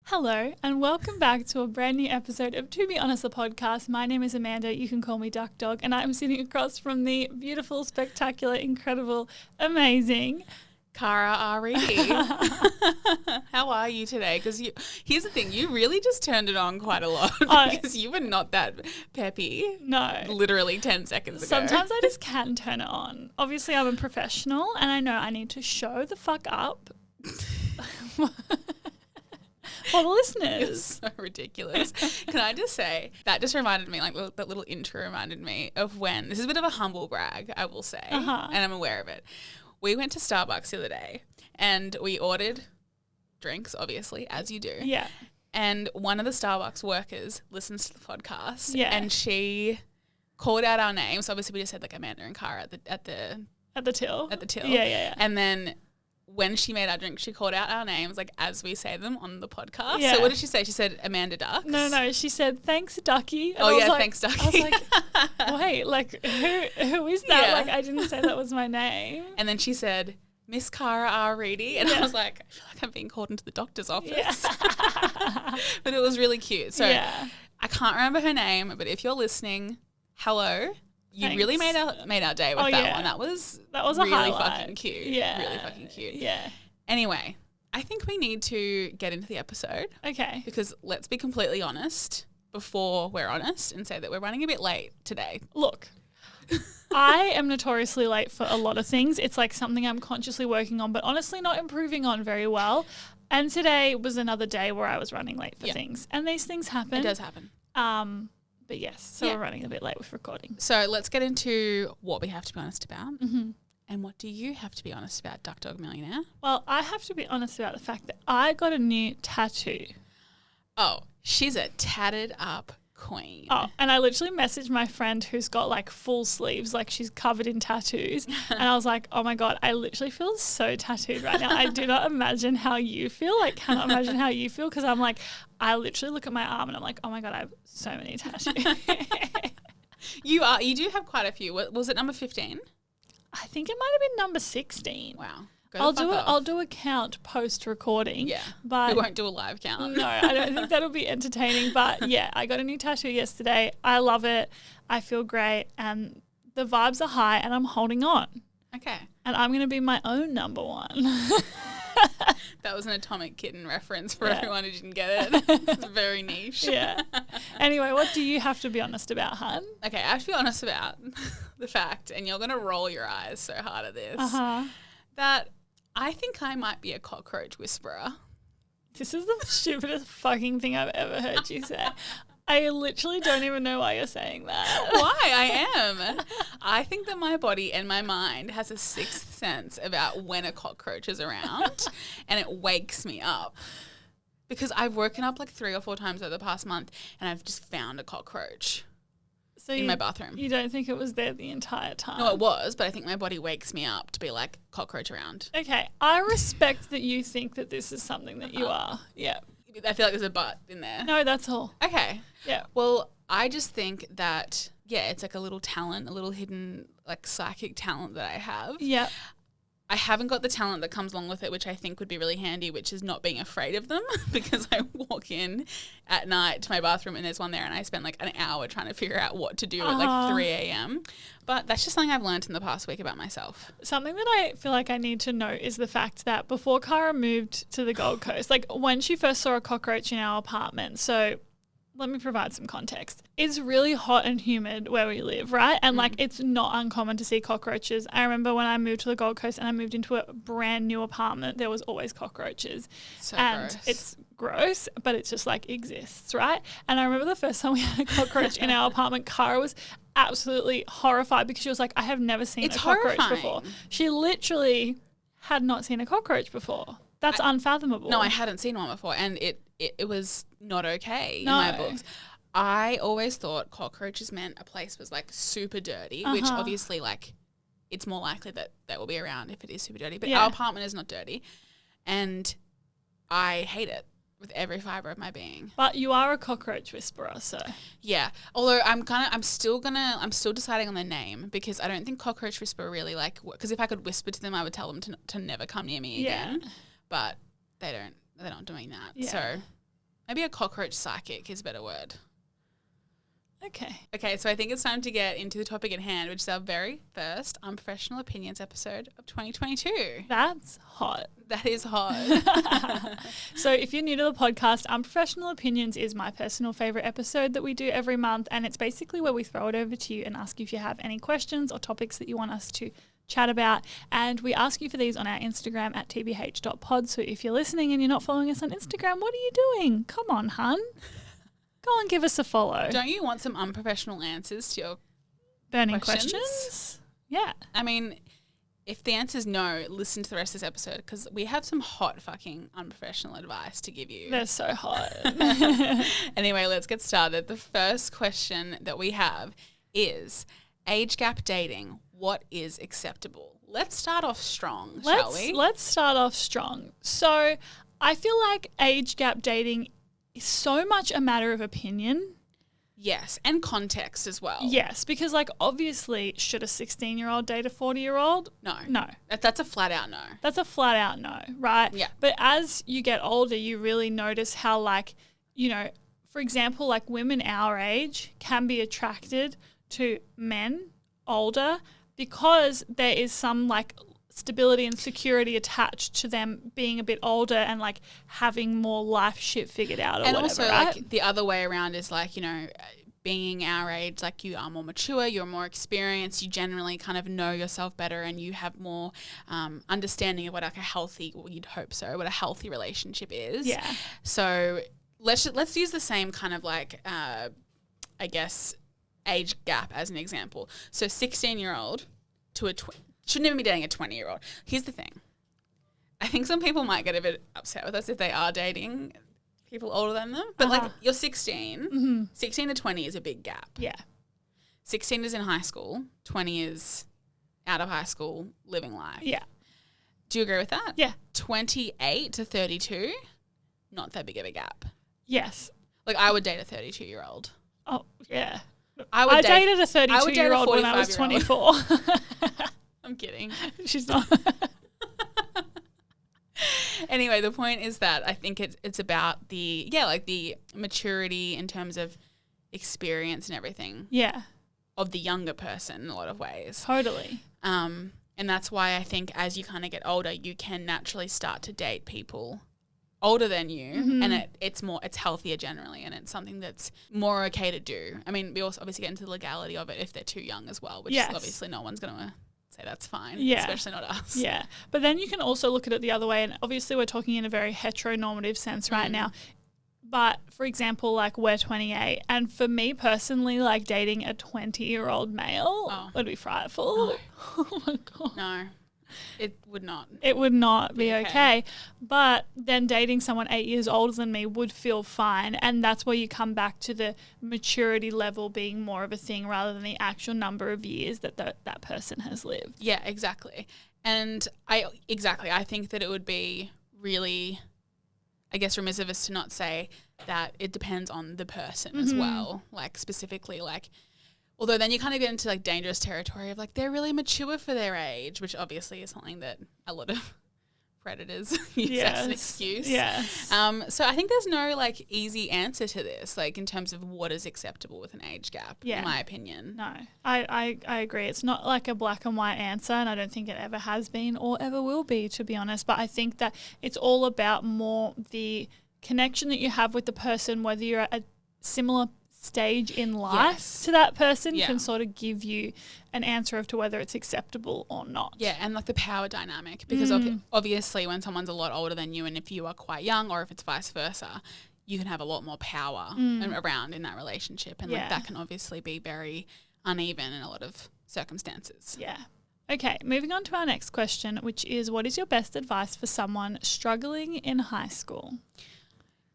Hello and welcome back to a brand new episode of To Be Honest, the podcast. My name is Amanda. You can call me Duck Dog, and I'm sitting across from the beautiful, spectacular, incredible, amazing Cara Aridi. How are you today? Because here's the thing, you really just turned it on quite a lot because you were not that peppy. No. Literally 10 seconds ago. Sometimes I just can turn it on. Obviously, I'm a professional and I know I need to show the fuck up. For the listeners. It's so ridiculous. Can I just say, that just reminded me, like that little intro reminded me of when, this is a bit of a humble brag, I will say, and I'm aware of it. We went to Starbucks the other day and we ordered drinks, obviously, as you do. Yeah. And one of the Starbucks workers listens to the podcast. Yeah. And she called out our names. Obviously, we just said like Amanda and Cara at the till. Yeah. And then when she made our drink, she called out our names like as we say them on the podcast. Yeah. So what did she say? She said Amanda Ducks. No. She said, thanks, Ducky. And Thanks, Ducky. I was like, wait, like who is that? Yeah. Like I didn't say that was my name. And then she said, Miss Cara Aridi. And I was like, I feel like I'm being called into the doctor's office. Yeah. But it was really cute. So yeah. I can't remember her name, but if you're listening, hello. You Thanks. really made our day with that one. That was a really highlight. fucking cute. Yeah. Really fucking cute. Yeah. Anyway, I think we need to get into the episode Okay. because let's be completely honest before we're honest and say that we're running a bit late today. Look, I am notoriously late for a lot of things. It's like something I'm consciously working on, but honestly not improving on very well. And today was another day where I was running late for things. And these things happen. It does happen. But yes, so we're running a bit late with recording. So let's get into what we have to be honest about. Mm-hmm. And what do you have to be honest about, Duck Dog Millionaire? Well, I have to be honest about the fact that I got a new tattoo. Oh, she's a tatted up queen. Oh, and I literally messaged my friend who's got like full sleeves, like she's covered in tattoos. And I was like, oh my God, I literally feel so tattooed right now. I do not imagine how you feel. Like, cannot imagine how you feel because I'm like, I literally look at my arm and I'm like, oh my God, I have so many tattoos. You do have quite a few. Was it number 15? I think it might have been number 16. Wow. I'll do a count post recording. Yeah. But we won't do a live count. No, I don't think that'll be entertaining. But yeah, I got a new tattoo yesterday. I love it. I feel great. And the vibes are high and I'm holding on. Okay. And I'm going to be my own number one. That was an Atomic Kitten reference for everyone who didn't get it. It's very niche. Yeah. Anyway, what do you have to be honest about, hun? Okay, I have to be honest about the fact, and you're going to roll your eyes so hard at this, that I think I might be a cockroach whisperer. This is the stupidest fucking thing I've ever heard you say. I literally don't even know why you're saying that. Why? I am. I think that my body and my mind has a sixth sense about when a cockroach is around and it wakes me up. Because I've woken up like 3 or 4 times over the past month and I've just found a cockroach in my bathroom. You don't think it was there the entire time? No, it was, but I think my body wakes me up to be like, cockroach around. Okay, I respect that you think that this is something that you are. Yeah. I feel like there's a but in there. No, that's all. Okay. Yeah. Well, I just think that, it's like a little talent, a little hidden like psychic talent that I have. Yeah. I haven't got the talent that comes along with it, which I think would be really handy, which is not being afraid of them because I walk in at night to my bathroom and there's one there and I spend like an hour trying to figure out what to do at like 3 a.m. But that's just something I've learned in the past week about myself. Something that I feel like I need to note is the fact that before Cara moved to the Gold Coast, like when she first saw a cockroach in our apartment, so let me provide some context. It's really hot and humid where we live, right? And like it's not uncommon to see cockroaches. I remember when I moved to the Gold Coast and I moved into a brand new apartment, there was always cockroaches. So and gross. It's gross, but it's just like exists, right? And I remember the first time we had a cockroach in our apartment, Cara was absolutely horrified because she was like, I have never seen a cockroach before. She literally had not seen a cockroach before. That's unfathomable. No, I hadn't seen one before and it was not okay in my books. I always thought cockroaches meant a place was like super dirty, which obviously like it's more likely that they will be around if it is super dirty. But our apartment is not dirty and I hate it with every fibre of my being. But you are a cockroach whisperer, so. Yeah. Although I'm still deciding on the name because I don't think cockroach whisperer really like, because if I could whisper to them, I would tell them to never come near me again. But they're not doing that. Yeah. So Maybe a cockroach psychic is a better word. Okay, so I think it's time to get into the topic at hand, which is our very first Unprofessional Opinions episode of 2022. That's hot. That is hot. So if you're new to the podcast, Unprofessional Opinions is my personal favourite episode that we do every month, and it's basically where we throw it over to you and ask you if you have any questions or topics that you want us to chat about, and we ask you for these on our Instagram at tbh.pod. So if you're listening and you're not following us on Instagram, what are you doing? Come on, hun. Go and give us a follow. Don't you want some unprofessional answers to your burning questions? Yeah. I mean, if the answer is no, listen to the rest of this episode because we have some hot fucking unprofessional advice to give you. They're so hot. Anyway, let's get started. The first question that we have is age gap dating. What is acceptable? Let's start off strong, shall we? Let's start off strong. So I feel like age gap dating is so much a matter of opinion. Yes, and context as well. Yes, because like obviously should a 16-year-old date a 40-year-old? No. No. That's a flat out no. That's a flat out no, right? Yeah. But as you get older, you really notice how like, you know, for example, like women our age can be attracted to men older because there is some like stability and security attached to them being a bit older and like having more life shit figured out or and whatever, also right? like the other way around is like, you know, being our age, like you are more mature, you're more experienced, you generally kind of know yourself better and you have more understanding of what like a healthy, well, you'd hope so, what a healthy relationship is. Yeah. So let's use the same kind of like, I guess, age gap as an example. So 16-year-old to a shouldn't even be dating a 20-year-old. Here's the thing. I think some people might get a bit upset with us if they are dating people older than them. But like you're 16. Mm-hmm. 16 to 20 is a big gap. Yeah. 16 is in high school. 20 is out of high school, living life. Yeah. Do you agree with that? Yeah. 28 to 32, not that big of a gap. Yes. Like I would date a 32-year-old. Oh, yeah. I dated a 32-year-old when I was 24. I'm kidding. She's not. Anyway, the point is that I think it's about the maturity in terms of experience and everything. Yeah. Of the younger person in a lot of ways. Totally. And that's why I think as you kind of get older, you can naturally start to date people older than you, and it's healthier generally, and it's something that's more okay to do. I mean, we also obviously get into the legality of it if they're too young as well, which is obviously no one's going to say that's fine, especially not us. Yeah, but then you can also look at it the other way, and obviously we're talking in a very heteronormative sense right now. But for example, like we're 28, and for me personally, like dating a 20-year-old male would be frightful. No. Oh my God. No. It would not. It would not be okay. But then dating someone 8 years older than me would feel fine. And that's where you come back to the maturity level being more of a thing rather than the actual number of years that that person has lived. Yeah, exactly. And I think that it would be really, I guess, remiss of us to not say that it depends on the person as well. Like specifically like, although then you kind of get into like dangerous territory of like they're really mature for their age, which obviously is something that a lot of predators use as an excuse. Yes. So I think there's no like easy answer to this, like in terms of what is acceptable with an age gap, in my opinion. No, I agree. It's not like a black and white answer, and I don't think it ever has been or ever will be, to be honest. But I think that it's all about more the connection that you have with the person, whether you're at a similar stage in life to that person can sort of give you an answer as to whether it's acceptable or not. Yeah, and like the power dynamic, because obviously when someone's a lot older than you and if you are quite young or if it's vice versa, you can have a lot more power around in that relationship, and like that can obviously be very uneven in a lot of circumstances. Yeah. Okay, moving on to our next question, which is what is your best advice for someone struggling in high school?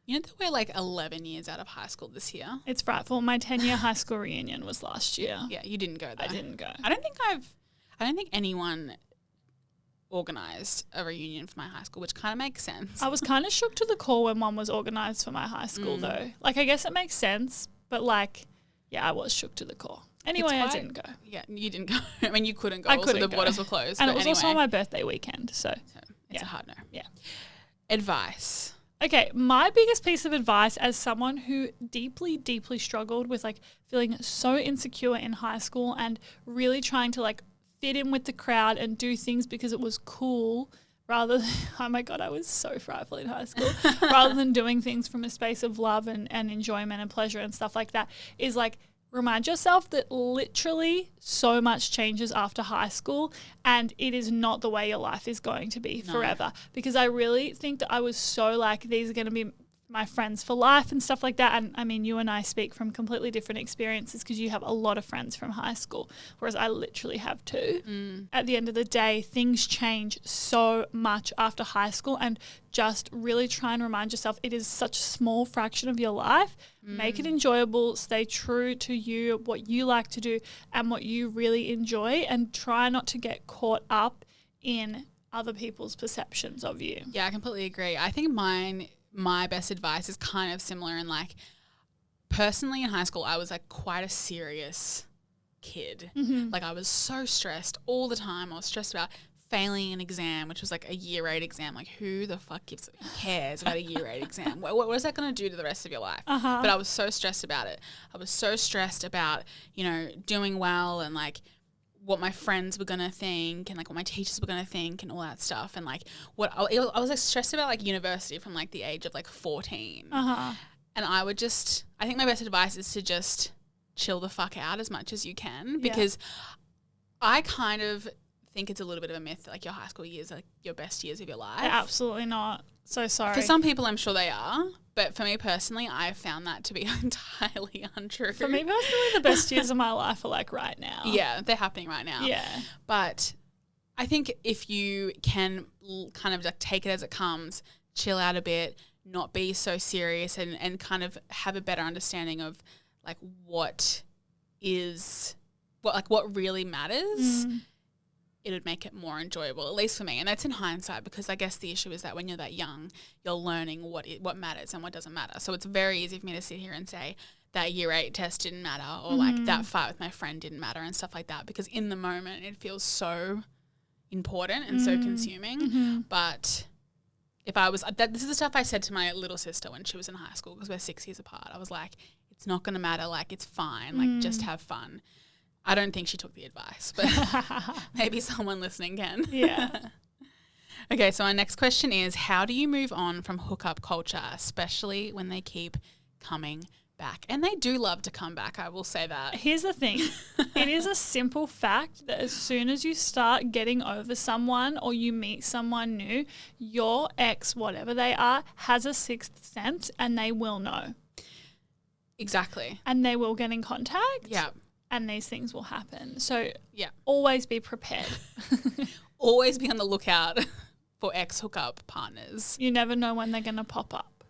You know that we're like 11 years out of high school this year? It's frightful. My 10-year high school reunion was last year. Yeah, you didn't go though. I didn't go. I don't think anyone organised a reunion for my high school, which kind of makes sense. I was kind of shook to the core when one was organised for my high school though. Like I guess it makes sense, but like, yeah, I was shook to the core. Anyway, I didn't go. Yeah, you didn't go. I mean, you couldn't go. I couldn't also, the go. borders were closed. And but it was anyway. also on my birthday weekend, so It's a hard no. Yeah. Advice. Okay, my biggest piece of advice as someone who deeply, deeply struggled with like feeling so insecure in high school and really trying to like fit in with the crowd and do things because it was cool rather than, oh my God, I was so frightful in high school, rather than doing things from a space of love and enjoyment and pleasure and stuff like that, is like remind yourself that literally so much changes after high school and it is not the way your life is going to be forever. Because I really think that I was so like, these are going to be my friends for life and stuff like that. And I mean, you and I speak from completely different experiences because you have a lot of friends from high school, whereas I literally have two. At the end of the day, things change so much after high school, and just really try and remind yourself it is such a small fraction of your life. Make it enjoyable, stay true to you, what you like to do and what you really enjoy, and try not to get caught up in other people's perceptions of you. Yeah, I completely agree. I think my best advice is kind of similar in like, personally in high school, I was like quite a serious kid. Like I was so stressed all the time. I was stressed about failing an exam, which was like a year 8 exam. Like who the fuck cares about a year 8 exam? What is that going to do to the rest of your life? But I was so stressed about it. I was so stressed about, you know, doing well and like what my friends were going to think and like what my teachers were going to think and all that stuff. And like I was like stressed about like university from like the age of like 14. And I think my best advice is to just chill the fuck out as much as you can, because I kind of think it's a little bit of a myth that like your high school years are like your best years of your life. They're absolutely not. So sorry. For some people, I'm sure they are. But for me personally, I found that to be entirely untrue. For me personally, the best years of my life are like right now. Yeah, they're happening right now. Yeah. But I think if you can kind of like take it as it comes, chill out a bit, not be so serious and kind of have a better understanding of like what really matters, it would make it more enjoyable, at least for me. And that's in hindsight, because I guess the issue is that when you're that young, you're learning what matters and what doesn't matter. So it's very easy for me to sit here and say that year 8 test didn't matter, or like that fight with my friend didn't matter and stuff like that, because in the moment it feels so important and so consuming. But if I was this is the stuff I said to my little sister when she was in high school, because we're 6 years apart. I was like, it's not going to matter. Like, it's fine. Like, just have fun. I don't think she took the advice, but maybe someone listening can. Yeah. Okay, so our next question is, how do you move on from hookup culture, especially when they keep coming back? And they do love to come back, I will say that. Here's the thing. It is a simple fact that as soon as you start getting over someone or you meet someone new, your ex, whatever they are, has a sixth sense and they will know. Exactly. And they will get in contact. Yeah. And these things will happen. So yeah, always be prepared. Always be on the lookout for ex-hookup partners. You never know when they're going to pop up.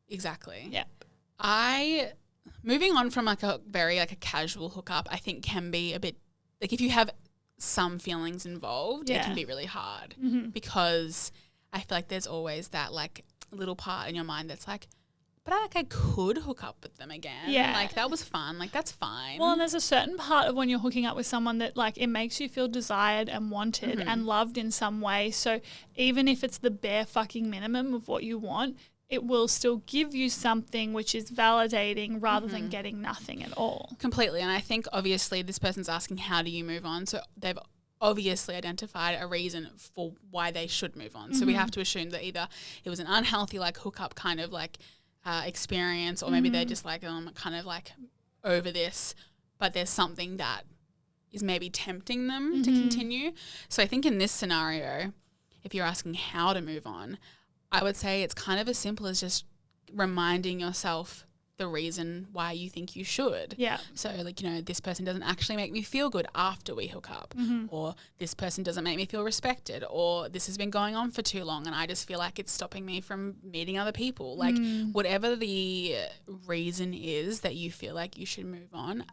Exactly. Yep. Moving on from like a very like a casual hookup, I think can be a bit, like if you have some feelings involved, it can be really hard because I feel like there's always that like little part in your mind that's like, but I could hook up with them again. Yeah. Like that was fun. Like that's fine. Well, and there's a certain part of when you're hooking up with someone that like it makes you feel desired and wanted and loved in some way. So even if it's the bare fucking minimum of what you want, it will still give you something which is validating rather than getting nothing at all. Completely. And I think obviously this person's asking, how do you move on? So they've obviously identified a reason for why they should move on. So we have to assume that either it was an unhealthy like hookup kind of like experience, or maybe they're just like, I'm kind of like over this, but there's something that is maybe tempting them to continue. So I think in this scenario, if you're asking how to move on, I would say it's kind of as simple as just reminding yourself the reason why you think you should. Yeah. So like, you know, this person doesn't actually make me feel good after we hook up, or this person doesn't make me feel respected, or this has been going on for too long and I just feel like it's stopping me from meeting other people. Like whatever the reason is that you feel like you should move on,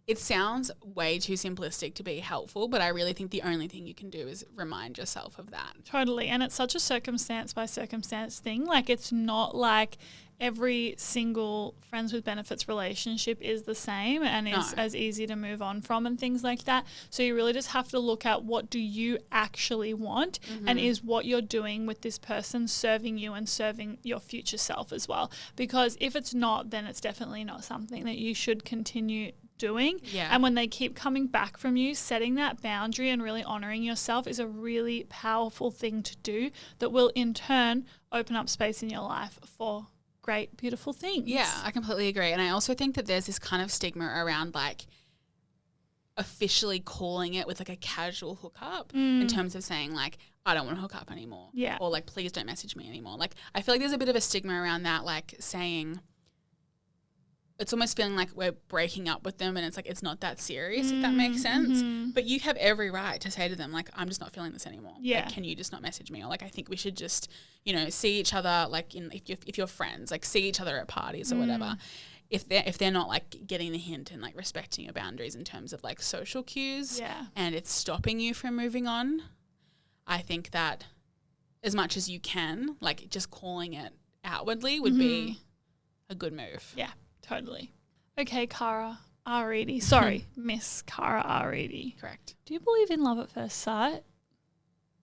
it sounds way too simplistic to be helpful, but I really think the only thing you can do is remind yourself of that. Totally. And it's such a circumstance by circumstance thing. Like it's not like every single friends with benefits relationship is the same and is as easy to move on from and things like that. So you really just have to look at what do you actually want, and is what you're doing with this person serving you and serving your future self as well. Because if it's not, then it's definitely not something that you should continue doing. And when they keep coming back from you, setting that boundary and really honoring yourself is a really powerful thing to do that will in turn open up space in your life for great, beautiful things. Yeah, I completely agree. And I also think that there's this kind of stigma around like officially calling it with like a casual hookup in terms of saying like, I don't want to hook up anymore. Yeah. Or like, please don't message me anymore. Like, I feel like there's a bit of a stigma around that, like saying, it's almost feeling like we're breaking up with them and it's like it's not that serious, if that makes sense. But you have every right to say to them, like, I'm just not feeling this anymore. Yeah. Like, can you just not message me? Or like, I think we should just, you know, see each other, like if you're friends, like see each other at parties or whatever. If they're not like getting the hint and like respecting your boundaries in terms of like social cues and it's stopping you from moving on, I think that as much as you can, like just calling it outwardly would be a good move. Yeah. Totally. Okay, Cara Aridi. Sorry, Miss Cara Aridi. Correct. Do you believe in love at first sight?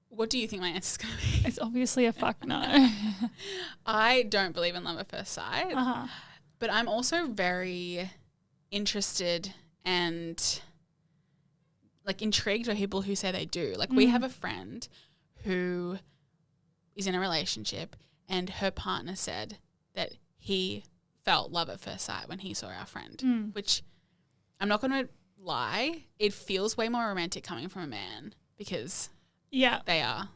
What do you think my answer's going to be? It's obviously a fuck no. I don't believe in love at first sight, but I'm also very interested and like intrigued by people who say they do. Like we have a friend who is in a relationship and her partner said that he felt love at first sight when he saw our friend, which I'm not going to lie, it feels way more romantic coming from a man because they are.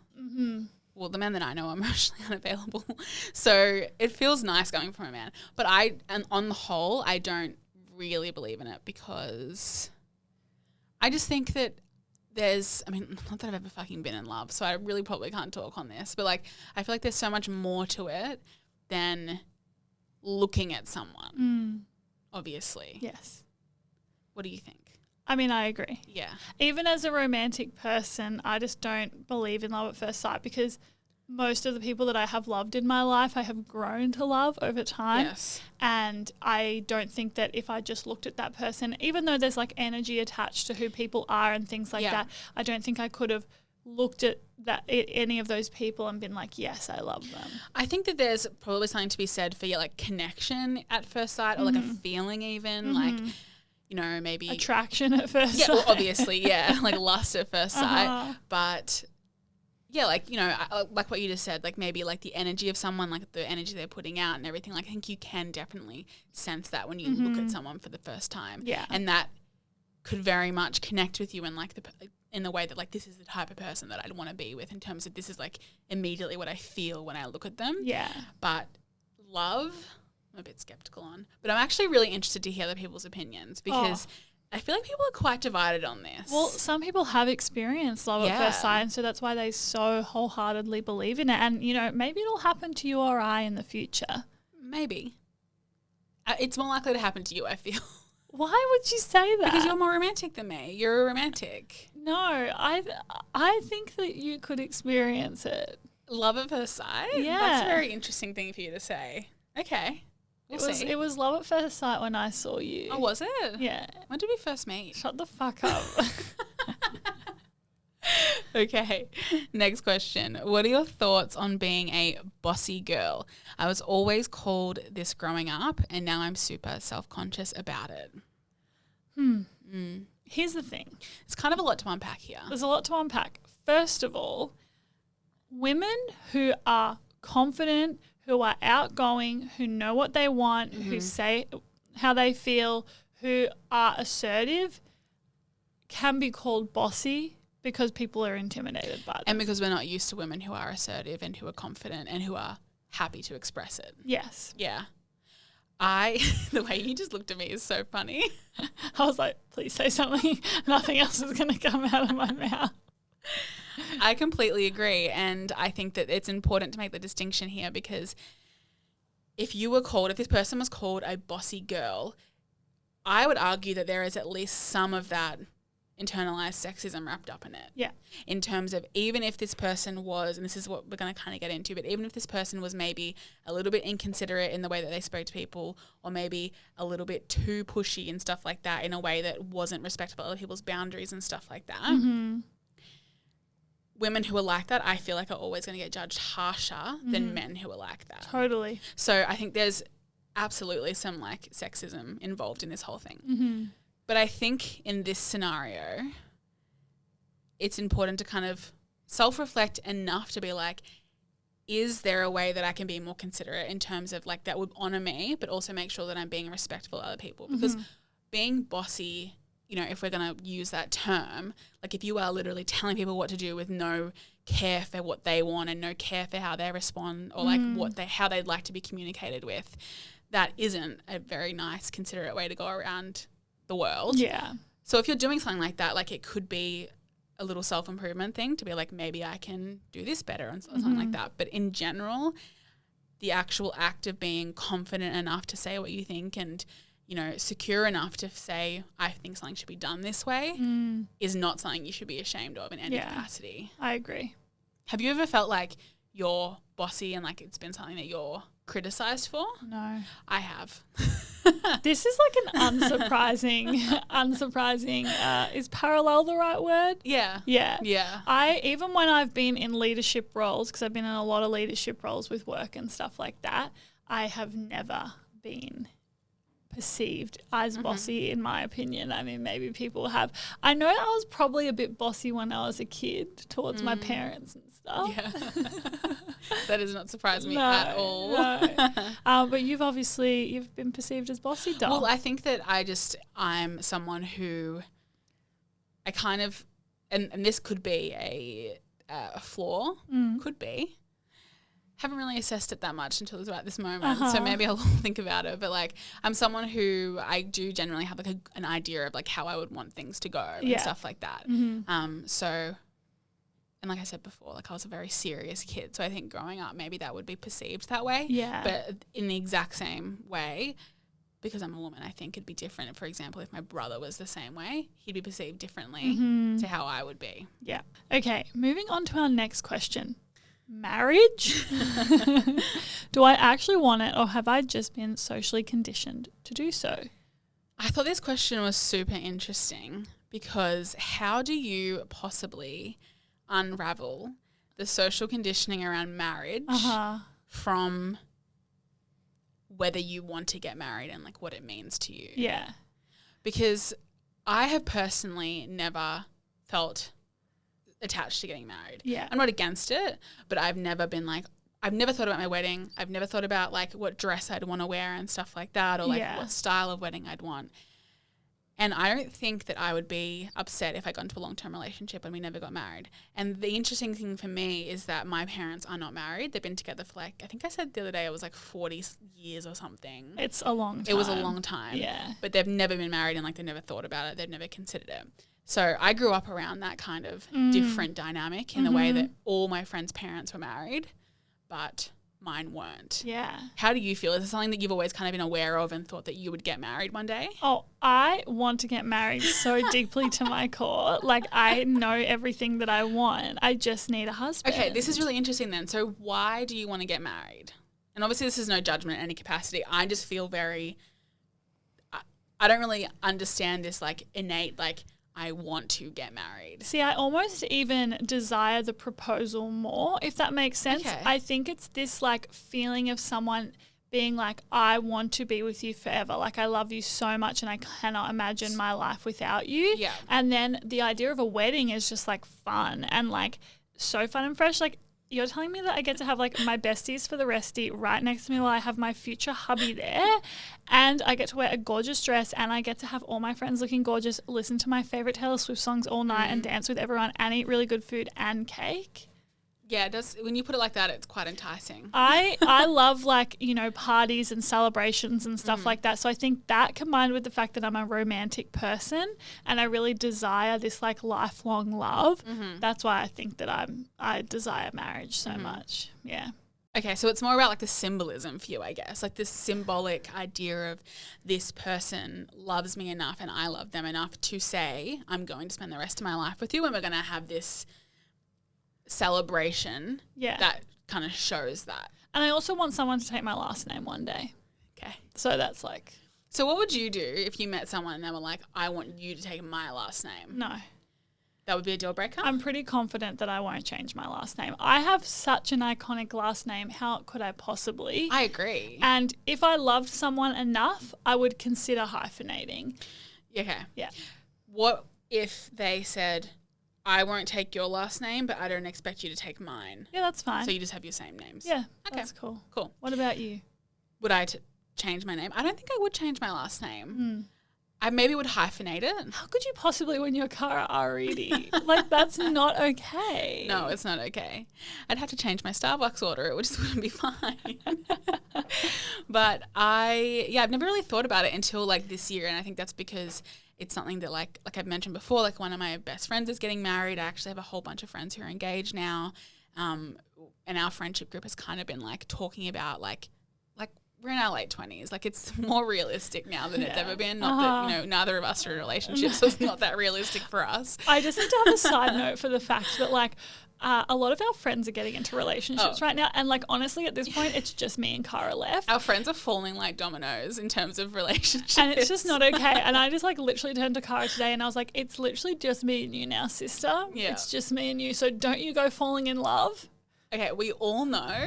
Well, the men that I know are emotionally unavailable. So it feels nice coming from a man. But and on the whole, I don't really believe in it because I just think that not that I've ever fucking been in love, so I really probably can't talk on this, but like I feel like there's so much more to it than looking at someone, obviously. Yes. What do you think? I mean, I agree. Yeah. Even as a romantic person, I just don't believe in love at first sight because most of the people that I have loved in my life, I have grown to love over time. Yes. And I don't think that if I just looked at that person, even though there's like energy attached to who people are and things like that, I don't think I could have looked at any of those people and been like, yes, I love them. I think that there's probably something to be said for your like connection at first sight or like a feeling even like, you know, maybe attraction at first sight. Yeah, well, obviously, yeah, like lust at first sight. But yeah, like, you know, like what you just said, like maybe like the energy of someone, like the energy they're putting out and everything. Like I think you can definitely sense that when you look at someone for the first time. Yeah. And that could very much connect with you in like in the way that like this is the type of person that I'd want to be with in terms of this is like immediately what I feel when I look at them. Yeah. But love, I'm a bit skeptical on. But I'm actually really interested to hear other people's opinions because I feel like people are quite divided on this. Well, some people have experienced love at first sight, and so that's why they so wholeheartedly believe in it. And, you know, maybe it'll happen to you or I in the future. Maybe. It's more likely to happen to you, I feel. Why would you say that? Because you're more romantic than me. You're a romantic. No, I think that you could experience it. Love at first sight? Yeah. That's a very interesting thing for you to say. Okay. We'll see. It was love at first sight when I saw you. Oh, was it? Yeah. When did we first meet? Shut the fuck up. Okay. Next question. What are your thoughts on being a bossy girl? I was always called this growing up and now I'm super self-conscious about it. Here's the thing. It's kind of a lot to unpack here. There's a lot to unpack. First of all, women who are confident, who are outgoing, who know what they want, who say how they feel, who are assertive, can be called bossy because people are intimidated by them. And because we're not used to women who are assertive and who are confident and who are happy to express it. Yes. Yeah. The way you just looked at me is so funny. I was like, please say something. Nothing else is going to come out of my mouth. I completely agree. And I think that it's important to make the distinction here because if this person was called a bossy girl, I would argue that there is at least some of that internalized sexism wrapped up in it. Yeah. In terms of even if this person was, and this is what we're going to kind of get into, but even if this person was maybe a little bit inconsiderate in the way that they spoke to people, or maybe a little bit too pushy and stuff like that in a way that wasn't respectful of other people's boundaries and stuff like that, women who are like that, I feel like are always going to get judged harsher than men who are like that. Totally. So I think there's absolutely some like sexism involved in this whole thing. But I think in this scenario, it's important to kind of self-reflect enough to be like, is there a way that I can be more considerate in terms of like that would honor me, but also make sure that I'm being respectful of other people? Because being bossy, you know, if we're going to use that term, like if you are literally telling people what to do with no care for what they want and no care for how they respond or like how they'd like to be communicated with, that isn't a very nice, considerate way to go around the world. Yeah. So if you're doing something like that, like it could be a little self-improvement thing to be like, maybe I can do this better and something like that. But in general, the actual act of being confident enough to say what you think and, you know, secure enough to say, I think something should be done this way is not something you should be ashamed of in any capacity. I agree. Have you ever felt like you're bossy and like it's been something that you're criticized for? No. I have. This is like an unsurprising, is parallel the right word? Yeah. Yeah. Yeah. Even when I've been in leadership roles, because I've been in a lot of leadership roles with work and stuff like that, I have never been perceived as bossy, in my opinion. I mean, maybe people have. I know I was probably a bit bossy when I was a kid towards my parents and stuff. Yeah. That does not surprise me at all. No. But you've been perceived as bossy, doll. Well, I think that I'm someone who I kind of, and this could be a flaw, could be. Haven't really assessed it that much until it's about this moment, so maybe I'll think about it. But like, I'm someone who I do generally have like an idea of like how I would want things to go and stuff like that. So, and like I said before, like I was a very serious kid, so I think growing up maybe that would be perceived that way. Yeah. But in the exact same way, because I'm a woman, I think it'd be different. For example, if my brother was the same way, he'd be perceived differently to how I would be. Yeah. Okay, moving on to our next question. Marriage? Do I actually want it, or have I just been socially conditioned to do so? I thought this question was super interesting because how do you possibly unravel the social conditioning around marriage from whether you want to get married and like what it means to you? Yeah. Because I have personally never felt attached to getting married. Yeah. I'm not against it, but I've never been like, I've never thought about my wedding. I've never thought about like what dress I'd want to wear and stuff like that, or like what style of wedding I'd want. And I don't think that I would be upset if I got into a long-term relationship and we never got married. And the interesting thing for me is that my parents are not married. They've been together for like, I think I said the other day it was like 40 years or something. It's a long time. It was a long time. Yeah. But they've never been married and like they've never thought about it. They've never considered it. So I grew up around that kind of different dynamic in the way that all my friends' parents were married, but mine weren't. Yeah. How do you feel? Is it something that you've always kind of been aware of and thought that you would get married one day? Oh, I want to get married so deeply to my core. Like, I know everything that I want. I just need a husband. Okay, this is really interesting then. So why do you want to get married? And obviously this is no judgment in any capacity. I just feel very, I don't really understand this like innate like, I want to get married. See, I almost even desire the proposal more, if that makes sense. Okay. I think it's this like feeling of someone being like, I want to be with you forever. Like, I love you so much and I cannot imagine my life without you. Yeah. And then the idea of a wedding is just like fun and like so fun and fresh. Like, you're telling me that I get to have like my besties for the resty right next to me while I have my future hubby there, and I get to wear a gorgeous dress and I get to have all my friends looking gorgeous, listen to my favorite Taylor Swift songs all night and dance with everyone and eat really good food and cake. Yeah, it does. When you put it like that, it's quite enticing. I love like, you know, parties and celebrations and stuff like that. So I think that combined with the fact that I'm a romantic person and I really desire this like lifelong love, that's why I think that I desire marriage so much. Yeah. Okay, so it's more about like the symbolism for you, I guess. Like this symbolic idea of this person loves me enough and I love them enough to say, I'm going to spend the rest of my life with you and we're going to have this celebration that kind of shows that. And I also want someone to take my last name one day. Okay. So that's like. So what would you do if you met someone and they were like, I want you to take my last name? No. That would be a deal breaker? I'm pretty confident that I won't change my last name. I have such an iconic last name. How could I possibly? I agree. And if I loved someone enough, I would consider hyphenating. Okay. Yeah. What if they said, I won't take your last name, but I don't expect you to take mine? Yeah, that's fine. So you just have your same names? Yeah, okay. That's cool. Cool. What about you? Would I change my name? I don't think I would change my last name. I maybe would hyphenate it. How could you possibly when you're Cara Aridi? Like, that's not okay. No, it's not okay. I'd have to change my Starbucks order. It just wouldn't be fine. But I've never really thought about it until like this year. And I think that's because it's something that like I've mentioned before, like one of my best friends is getting married. I actually have a whole bunch of friends who are engaged now. And our friendship group has kind of been like talking about like we're in our late 20s. Like it's more realistic now than it's ever been. Not that, neither of us are in relationships, so it's not that realistic for us. I just need to have a side note for the fact that like a lot of our friends are getting into relationships right now. And like honestly at this point it's just me and Cara left. Our friends are falling like dominoes in terms of relationships. And it's just not okay. And I just like literally turned to Cara today and I was like, it's literally just me and you now, sister. Yeah. It's just me and you. So don't you go falling in love. Okay, we all know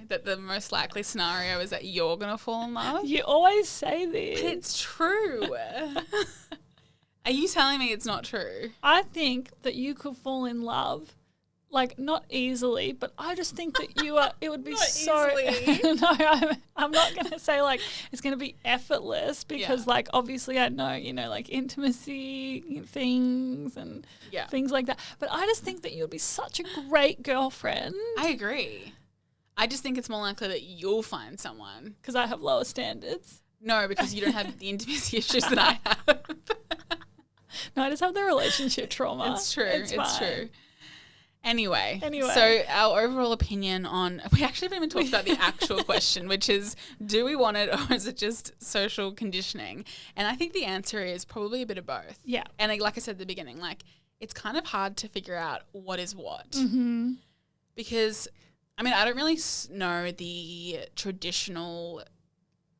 that the most likely scenario is that you're going to fall in love. You always say this. But it's true. Are you telling me it's not true? I think that you could fall in love, like not easily, but I just think that it would be so. No, I'm not going to say like it's going to be effortless because like obviously I know, like intimacy things and things like that. But I just think that you'd be such a great girlfriend. I agree. I just think it's more likely that you'll find someone. Because I have lower standards. No, because you don't have the intimacy issues that I have. No, I just have the relationship trauma. It's true. It's true. Anyway, Anyway, so our overall opinion on, we actually haven't even talked about the actual question, which is, do we want it or is it just social conditioning? And I think the answer is probably a bit of both. Yeah. And like I said at the beginning, like it's kind of hard to figure out what is what. Mm-hmm. Because, I mean, I don't really know the traditional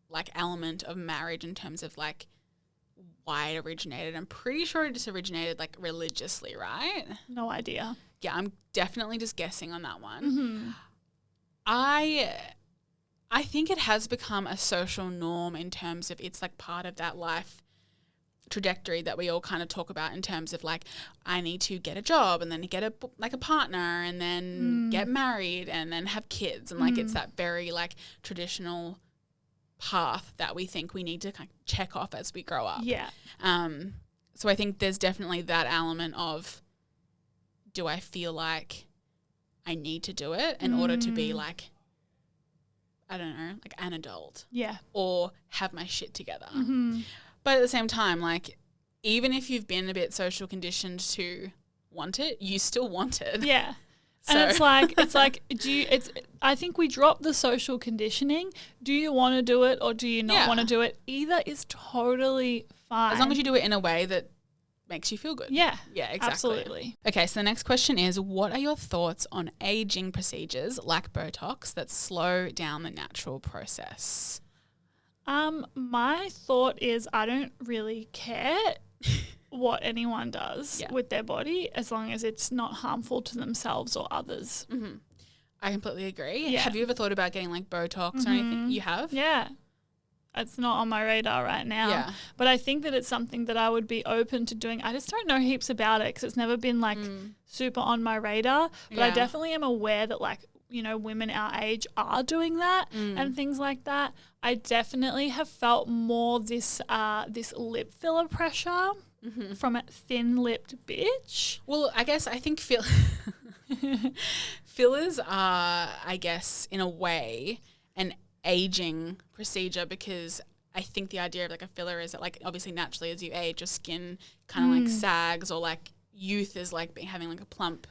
like element of marriage in terms of like why it originated. I'm pretty sure it just originated like religiously, right? No idea. Yeah, I'm definitely just guessing on that one. Mm-hmm. I think it has become a social norm in terms of it's like part of that life trajectory that we all kind of talk about in terms of like I need to get a job and then get a partner and then get married and then have kids and like it's that very like traditional path that we think we need to kind of check off as we grow up. Yeah. So I think there's definitely that element of, do I feel like I need to do it in order to be like, I don't know, like an adult. Yeah. Or have my shit together. Mm-hmm. But at the same time, like, even if you've been a bit social conditioned to want it, you still want it. Yeah. So. And I think we drop the social conditioning. Do you want to do it or do you not want to do it? Either is totally fine. As long as you do it in a way that makes you feel good. Yeah. Yeah, exactly. Absolutely. Okay, so the next question is, what are your thoughts on aging procedures like Botox that slow down the natural process? My thought is I don't really care what anyone does with their body as long as it's not harmful to themselves or others. Mm-hmm. I completely agree. Yeah. Have you ever thought about getting like Botox or anything? You have? Yeah. It's not on my radar right now. Yeah. But I think that it's something that I would be open to doing. I just don't know heaps about it because it's never been like super on my radar. But I definitely am aware that like, women our age are doing that and things like that. I definitely have felt more this lip filler pressure from a thin-lipped bitch. Well, I think fillers are, I guess, in a way, an aging procedure because I think the idea of like a filler is that like obviously naturally as you age your skin kind of like sags or like youth is like having like a plump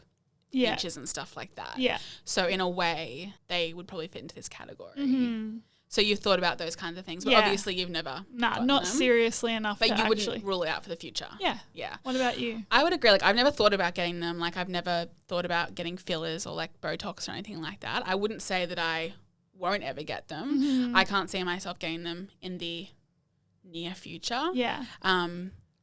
features and stuff like that. Yeah. So in a way, they would probably fit into this category. Mm-hmm. So you've thought about those kinds of things, but obviously you've never gotten not them, seriously enough. but to you actually wouldn't rule it out for the future. Yeah. Yeah. What about you? I would agree. Like, I've never thought about getting them. Like, I've never thought about getting fillers or like Botox or anything like that. I wouldn't say that I won't ever get them. Mm-hmm. I can't see myself getting them in the near future. Yeah.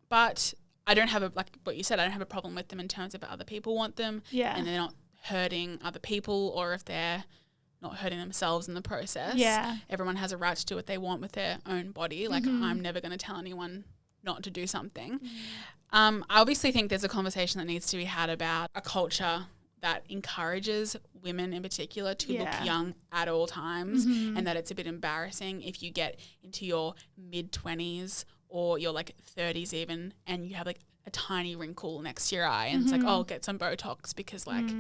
But I don't have like what you said, I don't have a problem with them in terms of other people want them. Yeah. And they're not hurting other people, or if they're not hurting themselves in the process. Yeah. Everyone has a right to do what they want with their own body. Like, I'm never going to tell anyone not to do something. I obviously think there's a conversation that needs to be had about a culture that encourages women in particular to look young at all times, and that it's a bit embarrassing if you get into your mid-20s or your like 30s even, and you have like a tiny wrinkle next to your eye, and it's like, oh, get some Botox because like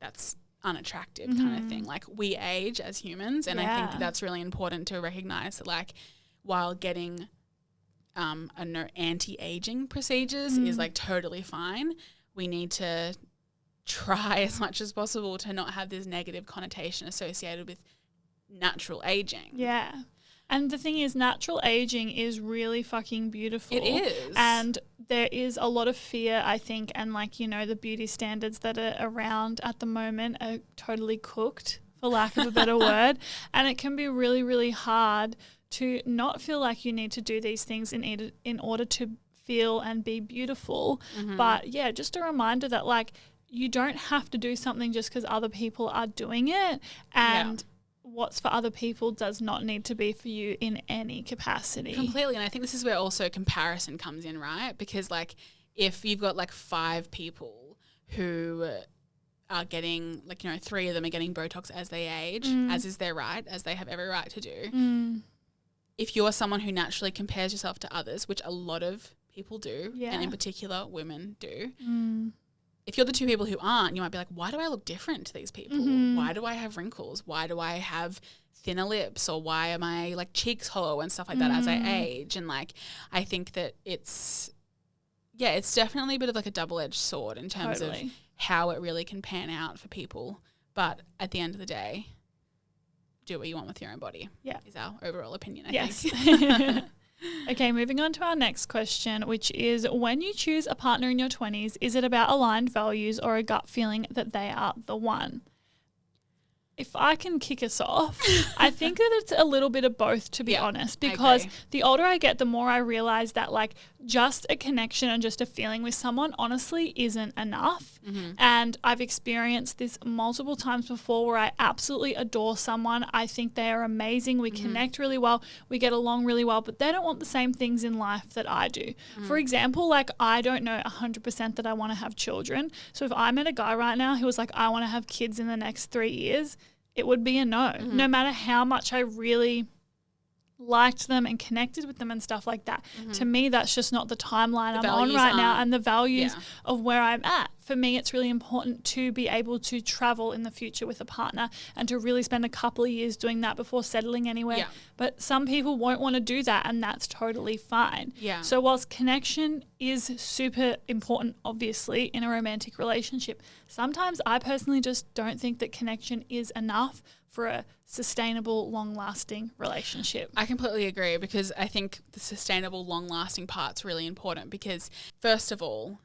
that's unattractive kind of thing. Like, we age as humans, and I think that that's really important to recognize that, like, while getting anti-aging procedures is like totally fine, we need to try as much as possible to not have this negative connotation associated with natural aging. Yeah. And the thing is, natural aging is really fucking beautiful. It is. And there is a lot of fear, I think, and like, you know, the beauty standards that are around at the moment are totally cooked, for lack of a better word. And it can be really, really hard to not feel like you need to do these things in order to feel and be beautiful. But yeah, just a reminder that like you don't have to do something just because other people are doing it. And what's for other people does not need to be for you in any capacity. Completely. And I think this is where also comparison comes in, right? Because like if you've got like 5 people who are getting, like, you know, 3 of them are getting Botox as they age, as is their right, as they have every right to do. If you're someone who naturally compares yourself to others, which a lot of people do, and in particular women do, if you're the 2 people who aren't, you might be like, why do I look different to these people? Why do I have wrinkles? Why do I have thinner lips? Or why are my like cheeks hollow and stuff like that as I age? And like, I think that it's definitely a bit of like a double-edged sword in terms of how it really can pan out for people. But at the end of the day, do what you want with your own body. Yeah. Is our overall opinion, I think. Okay, moving on to our next question, which is, when you choose a partner in your 20s, is it about aligned values or a gut feeling that they are the one? If I can kick us off, I think that it's a little bit of both, to be honest, because the older I get, the more I realize that like just a connection and just a feeling with someone honestly isn't enough. And I've experienced this multiple times before where I absolutely adore someone. I think they are amazing. We connect really well. We get along really well, but they don't want the same things in life that I do. For example, like I don't know 100% that I want to have children. So if I met a guy right now who was like, I want to have kids in the next 3 years, it would be a no. No matter how much I really liked them and connected with them and stuff like that. To me, that's just not the timeline I'm on right now, and the values of where I'm at. For me, it's really important to be able to travel in the future with a partner and to really spend a couple of years doing that before settling anywhere. But some people won't want to do that, and that's totally fine. So whilst connection is super important, obviously, in a romantic relationship, sometimes I personally just don't think that connection is enough for a sustainable, long-lasting relationship. I completely agree, because I think the sustainable, long-lasting part's really important because, first of all,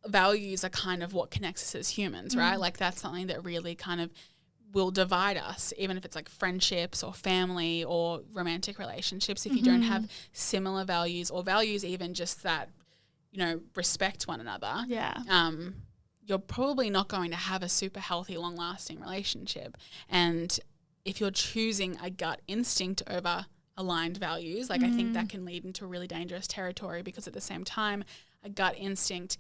values are kind of what connects us as humans, right? Like that's something that really kind of will divide us, even if it's like friendships or family or romantic relationships. If you don't have similar values, or values even just that, you know, respect one another, you're probably not going to have a super healthy, long-lasting relationship. And if you're choosing a gut instinct over aligned values, like I think that can lead into really dangerous territory, because at the same time, a gut instinct,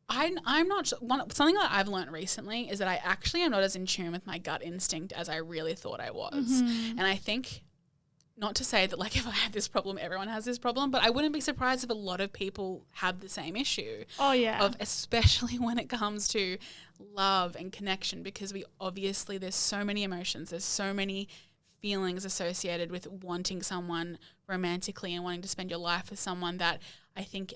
I'm not something that I've learned recently is that I actually am not as in tune with my gut instinct as I really thought I was. And I think, not to say that like if I have this problem, everyone has this problem, but I wouldn't be surprised if a lot of people have the same issue. Of especially when it comes to love and connection, because there's so many emotions, there's so many feelings associated with wanting someone romantically and wanting to spend your life with someone, that I think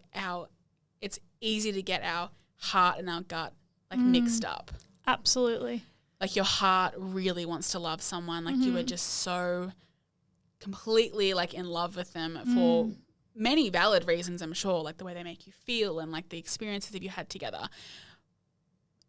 it's easy to get our heart and our gut like mixed up. Absolutely. Like your heart really wants to love someone. Like you are just so completely like in love with them for many valid reasons, I'm sure, like the way they make you feel and like the experiences that you had together.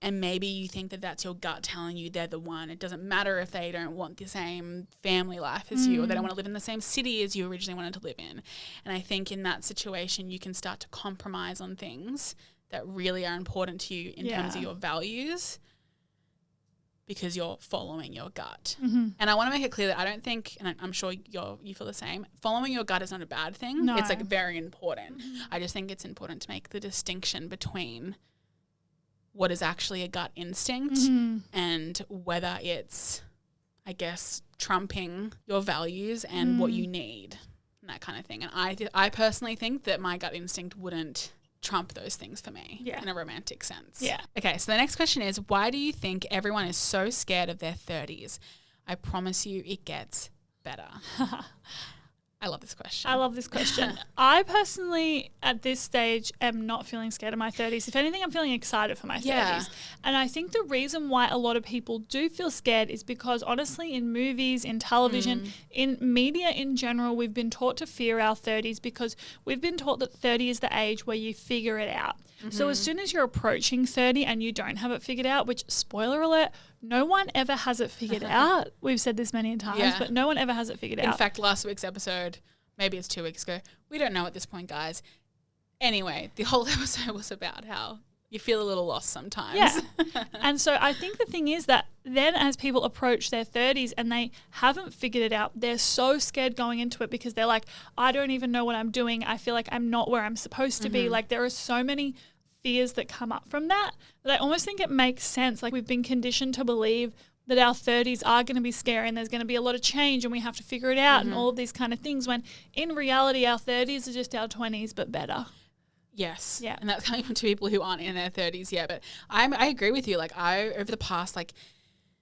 And maybe you think that that's your gut telling you they're the one. It doesn't matter if they don't want the same family life as you, or they don't want to live in the same city as you originally wanted to live in. And I think in that situation, you can start to compromise on things that really are important to you in terms of your values, because you're following your gut. And I want to make it clear that I don't think, and I'm sure you feel the same, following your gut is not a bad thing. No. It's like very important. I just think it's important to make the distinction between what is actually a gut instinct and whether it's, I guess, trumping your values and what you need and that kind of thing. And I personally think that my gut instinct wouldn't trump those things for me in a romantic sense. Yeah. Okay, so the next question is, why do you think everyone is so scared of their 30s? I promise you it gets better. I love this question. I love this question. I personally, at this stage, am not feeling scared of my 30s. If anything, I'm feeling excited for my 30s. And I think the reason why a lot of people do feel scared is because, honestly, in movies, in television, in media in general, we've been taught to fear our 30s because we've been taught that 30 is the age where you figure it out. So as soon as you're approaching 30 and you don't have it figured out, which, spoiler alert, no one ever has it figured out. We've said this many times, but no one ever has it figured out. In fact, last week's episode, maybe it's 2 weeks ago, we don't know at this point, guys. Anyway, the whole episode was about how you feel a little lost sometimes. Yeah. And so I think the thing is that then as people approach their 30s and they haven't figured it out, they're so scared going into it because they're like, I don't even know what I'm doing. I feel like I'm not where I'm supposed to be. Like there are so many fears that come up from that I almost think it makes sense. Like we've been conditioned to believe that our 30s are going to be scary and there's going to be a lot of change and we have to figure it out and all of these kind of things, when in reality our 30s are just our 20s but better. Yes. Yeah. And that's coming from two people who aren't in their 30s yet. But I agree with you. Like I, over the past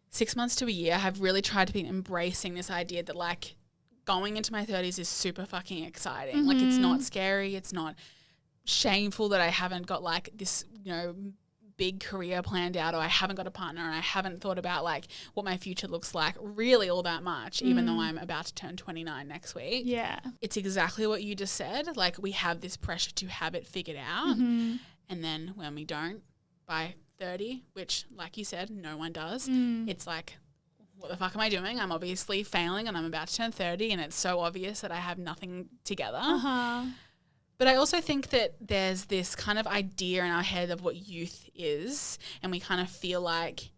6 months to a year, have really tried to be embracing this idea that like going into my 30s is super fucking exciting. Like it's not scary. It's not shameful that I haven't got like this, big career planned out, or I haven't got a partner and I haven't thought about like what my future looks like really all that much, even though I'm about to turn 29 next week. Yeah. It's exactly what you just said. Like we have this pressure to have it figured out. And then when we don't by 30, which like you said, no one does, it's like, what the fuck am I doing? I'm obviously failing and I'm about to turn 30 and it's so obvious that I have nothing together. But I also think that there's this kind of idea in our head of what youth is, and we kind of feel like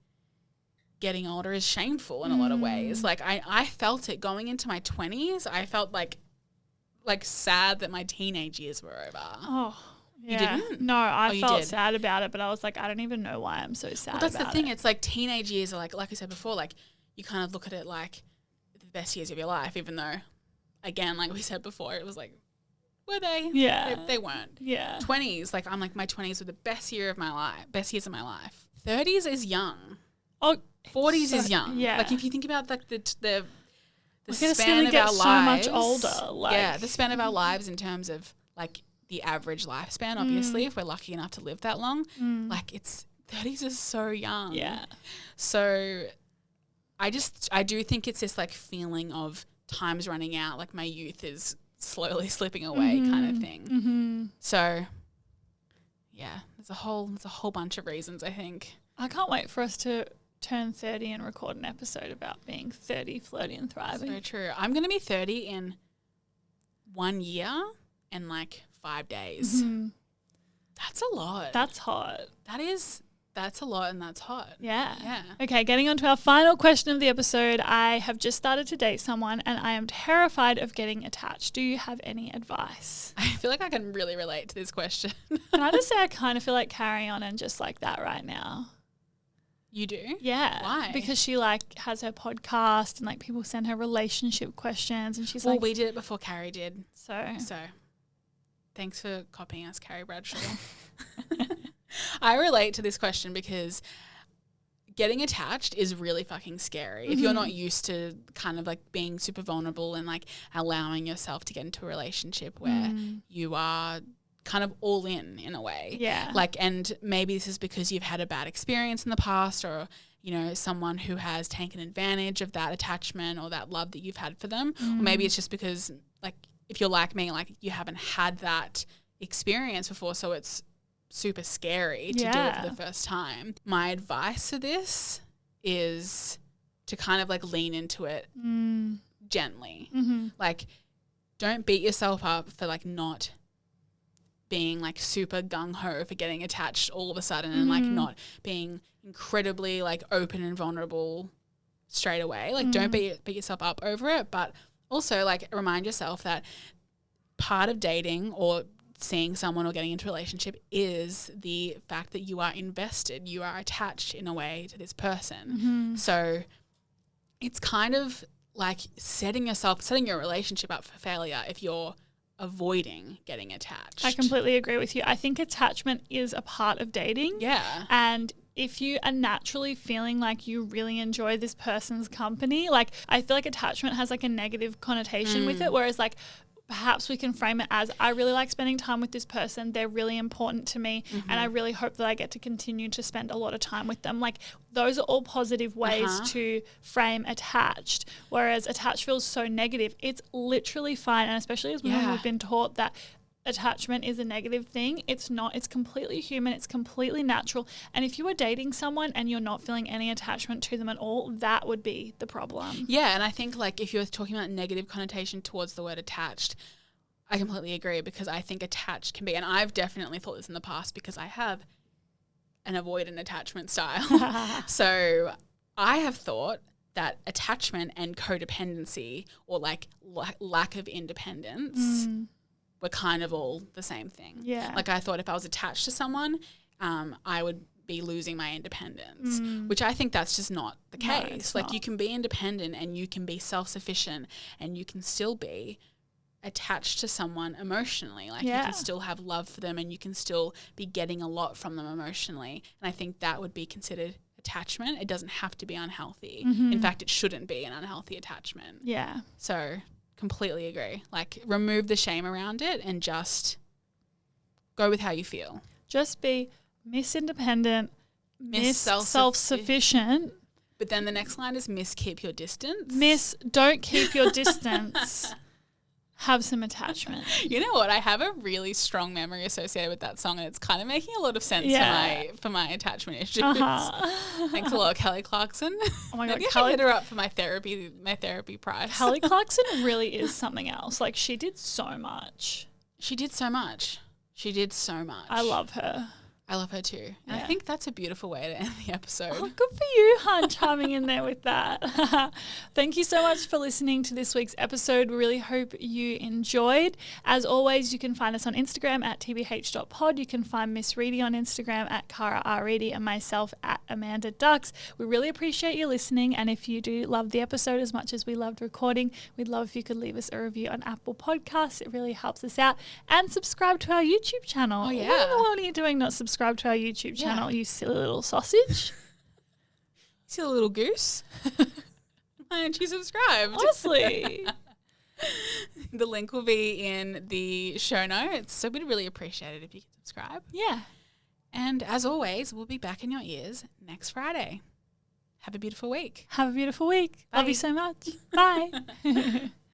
getting older is shameful in a lot of ways. Like I felt it going into my 20s. I felt like sad that my teenage years were over. Oh, yeah. You didn't? No, I felt sad about it, but I was like, I don't even know why I'm so sad about it. That's the thing. It's like teenage years are like I said before, like you kind of look at it like the best years of your life, even though, again, like we said before, it was like, were they? Yeah. They weren't. Yeah. 20s, like I'm like my 20s were the best years of my life. 30s is young. Oh, 40s is young. Yeah. Like if you think about like the span of our lives. So much older. Like. The span of our lives in terms of like the average lifespan, obviously, if we're lucky enough to live that long, like 30s is so young. Yeah. So I do think it's this like feeling of time's running out, like my youth is slowly slipping away kind of thing. So yeah, there's a whole bunch of reasons, I think. I can't wait for us to turn 30 and record an episode about being 30, flirty and thriving. So true. I'm going to be 30 in 1 year and like 5 days. That's a lot. That's hot. That's a lot and that's hot. Yeah. Yeah. Okay, getting on to our final question of the episode. I have just started to date someone and I am terrified of getting attached. Do you have any advice? I feel like I can really relate to this question. Can I just say I kind of feel like carrying on and just like that right now? You do? Yeah. Why? Because she like has her podcast and like people send her relationship questions and she's like. Well, we did it before Carrie did. So thanks for copying us, Carrie Bradshaw. I relate to this question because getting attached is really fucking scary. If you're not used to kind of like being super vulnerable and like allowing yourself to get into a relationship where you are kind of all in a way. Yeah. Like, and maybe this is because you've had a bad experience in the past, or, you know, someone who has taken advantage of that attachment or that love that you've had for them. Or maybe it's just because, like, if you're like me, like, you haven't had that experience before, so it's super scary to do it for the first time. My advice for this is to kind of, like, lean into it gently. Like, don't beat yourself up for, like, not being, like, super gung-ho for getting attached all of a sudden and, like, not being incredibly, like, open and vulnerable straight away. Like, don't beat yourself up over it, but also, like, remind yourself that part of dating or seeing someone or getting into a relationship is the fact that you are invested, you are attached in a way to this person. So it's kind of like setting your relationship up for failure if you're avoiding getting attached. I completely agree with you. I think attachment is a part of dating. Yeah. And if you are naturally feeling like you really enjoy this person's company, like, I feel like attachment has, like, a negative connotation with it, whereas, like, perhaps we can frame it as, I really like spending time with this person. They're really important to me, and I really hope that I get to continue to spend a lot of time with them. Like, those are all positive ways to frame attached, whereas attached feels so negative. It's literally fine, and especially as women, we've been taught that attachment is a negative thing. It's not. It's completely human. It's completely natural. And if you are dating someone and you're not feeling any attachment to them at all, that would be the problem. Yeah, and I think, like, if you're talking about negative connotation towards the word attached, I completely agree, because I think attached can be, and I've definitely thought this in the past because I have an avoidant attachment style. So I have thought that attachment and codependency, or, like, lack of independence, were kind of all the same thing. Yeah. Like, I thought if I was attached to someone, I would be losing my independence, which I think that's just not the case. No, like, you can be independent and you can be self-sufficient and you can still be attached to someone emotionally. Like, you can still have love for them and you can still be getting a lot from them emotionally. And I think that would be considered attachment. It doesn't have to be unhealthy. In fact, it shouldn't be an unhealthy attachment. Yeah. So completely agree. Like, remove the shame around it and just go with how you feel. Just be Miss Independent, Miss Self-sufficient. Self-Sufficient. But then the next line is Miss Keep Your Distance. Miss Don't Keep Your Distance. Have some attachment. You know what? I have a really strong memory associated with that song, and it's kind of making a lot of sense for my attachment issues. Thanks a lot, Kelly Clarkson. Oh my God, Maybe I Kelly, hit her up for my therapy price. Kelly Clarkson really is something else. Like, she did so much. She did so much. I love her. I love her too. And I think that's a beautiful way to end the episode. Oh, good for you, hun, chiming in there with that. Thank you so much for listening to this week's episode. We really hope you enjoyed. As always, you can find us on Instagram at tbh.pod. You can find Miss Reedy on Instagram at Cara R. Reedy and myself at Amanda Dux. We really appreciate you listening. And if you do love the episode as much as we loved recording, we'd love if you could leave us a review on Apple Podcasts. It really helps us out. And subscribe to our YouTube channel. Oh, yeah. What in the world are you doing not subscribe to our YouTube channel, you silly little sausage? Silly little goose. Why aren't you subscribed? Honestly. The link will be in the show notes, so we'd really appreciate it if you could subscribe. Yeah. And as always, we'll be back in your ears next Friday. Have a beautiful week. Have a beautiful week. Bye. Love you so much. Bye.